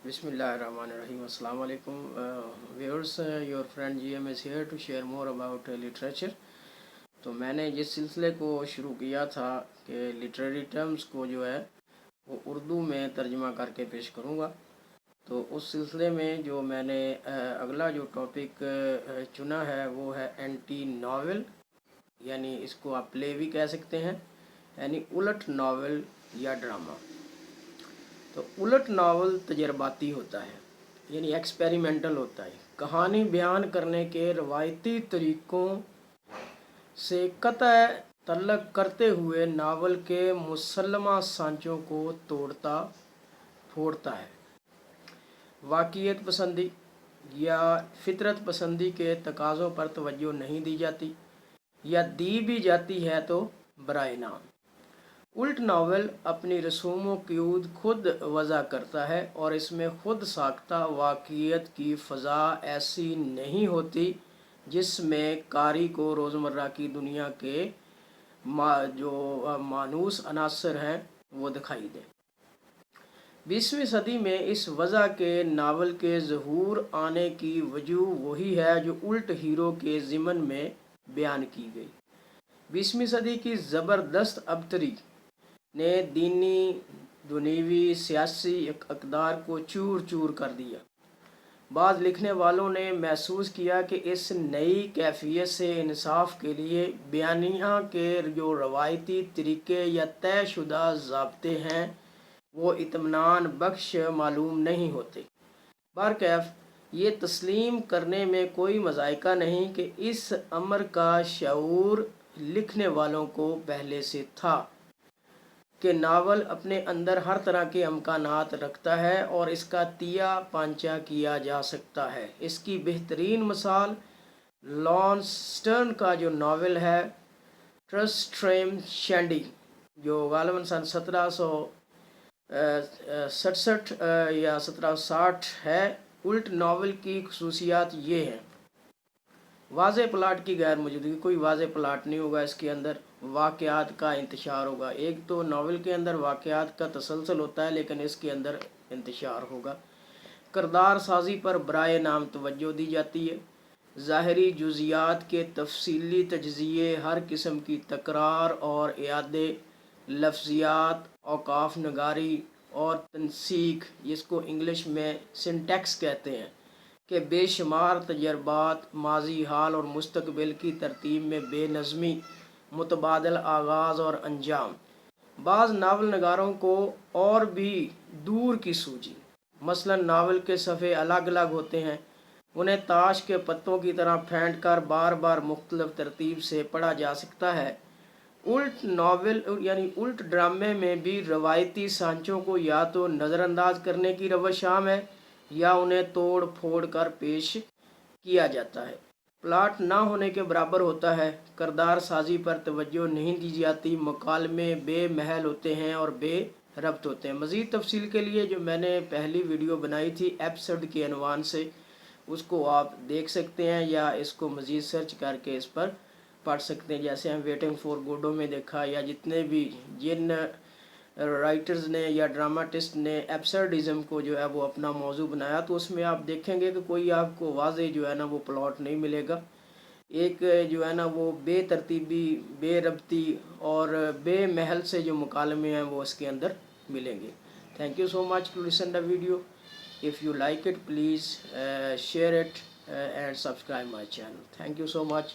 Bismillahirrahmanirrahim. Assalamu alaikum. Viewers, your friend GM is here to share more about literature. तो मैंने जिस सिलसिले को शुरू किया था कि लिटरेरी टर्म्स को जो है वो उर्दू में तर्जमा करके पेश करूँगा, तो उस सिलसिले में जो मैंने अगला जो टॉपिक चुना है वो है एंटी नावल, यानी इसको आप प्ले भी कह सकते हैं, यानी उलट नावल या ड्रामा। तो उलट नावल तजर्बाती होता है, यानी एक्सपेरिमेंटल होता है। कहानी बयान करने के रवायती तरीक़ों से कतई तल्लक करते हुए नावल के मुसल्लमा सांचों को तोड़ता फोड़ता है। वाक़ियत पसंदी या फितरत पसंदी के तकाज़ों पर तवज्जो नहीं दी जाती, या दी भी जाती है तो बराए नाम। उल्ट नावल अपनी रसूम क़यूद खुद वज़ा करता है और इसमें खुद साख्ता वाक़ियत की फ़ज़ा ऐसी नहीं होती जिसमें कारी को रोज़मर्रा की दुनिया के जो मानूस अनासर हैं वो दिखाई दे। 20वीं सदी में इस वज़ा के नावल के ज़हूर आने की वजह वही है जो उल्ट हीरो के ज़िमन में बयान की गई। 20वीं सदी की ज़बरदस्त अबतरी ने दीनी, दुनियावी, सियासी इक़्तिदार को चूर चूर कर दिया। बाद लिखने वालों ने महसूस किया कि इस नई कैफियत से इंसाफ के लिए बयानिया के जो रवायती तरीक़े या तयशुदा ज़ाब्ते हैं वो इत्मीनान बख्श मालूम नहीं होते। बहरकैफ ये तस्लीम करने में कोई मज़ाइका नहीं कि इस अमर का शऊर लिखने वालों को पहले से था कि नावल अपने अंदर हर तरह के अमकानात रखता है और इसका तिया पांचा किया जा सकता है। इसकी बेहतरीन मिसाल लॉन स्टर्न का जो नावल है ट्रस्ट्रेम शैंडी, जो गालिबन सन 1767 या 1760 है। उल्ट नावल की खसूसियात ये हैं: वाज़े प्लाट की गैर मौजूदगी, कोई वाज़े प्लाट नहीं होगा, इसके अंदर वाक़यात का इंतशार होगा। एक तो नावल के अंदर वाक़यात का तसलसल होता है लेकिन इसके अंदर इंतशार होगा। किरदार साजी पर बराए नाम तवज्जो दी जाती है। ज़ाहरी जुज़ियात के तफसीली तजज़िये, हर किस्म की तकरार और इयादे, लफ्ज़ियात, औकाफ नगारी और तनसीक, जिसको इंग्लिश में सिंटैक्स कहते हैं, कि बेशुमार तजर्बात, माजी, हाल और मुस्तकबिल की तरतीब में बेनज़मी, मुतबादल आगाज़ और अंजाम। बाज़ नावल नगारों को और भी दूर की सूझी, मसलन नावल के सफ़े अलग अलग होते हैं, उन्हें ताश के पत्तों की तरह फेंट कर बार बार मुख्तलिफ तरतीब से पढ़ा जा सकता है। उल्ट नावल यानी उल्ट ड्रामे में भी रवायती सांचों को या तो नज़रअंदाज करने की रवश आम है या उन्हें तोड़ फोड़ कर पेश किया जाता है। प्लाट ना होने के बराबर होता है। किरदार साजी पर तवज्जो नहीं दी जाती। मुकालमे बेमहल होते हैं और बेरब्त होते हैं। मज़ीद तफसील के लिए जो मैंने पहली वीडियो बनाई थी एपिसोड के अनवान से, उसको आप देख सकते हैं या इसको मज़ीद सर्च करके इस पर पढ़ सकते हैं। जैसे हम वेटिंग फॉर गोडो में देखा, या जितने भी जिन राइटर्स ने या ड्रामाटिस्ट ने एब्सर्डिज़म को जो है वो अपना मौजू बनाया, तो उसमें आप देखेंगे कि कोई आपको वाज़े जो है ना वो प्लॉट नहीं मिलेगा। एक जो है ना वो बेतरतीबी, बेरब्ती और बेमहल से जो मुकालमे हैं वो इसके अंदर मिलेंगे। Thank you so much to listen the video. If you like it, please share it and subscribe my channel. Thank you so much.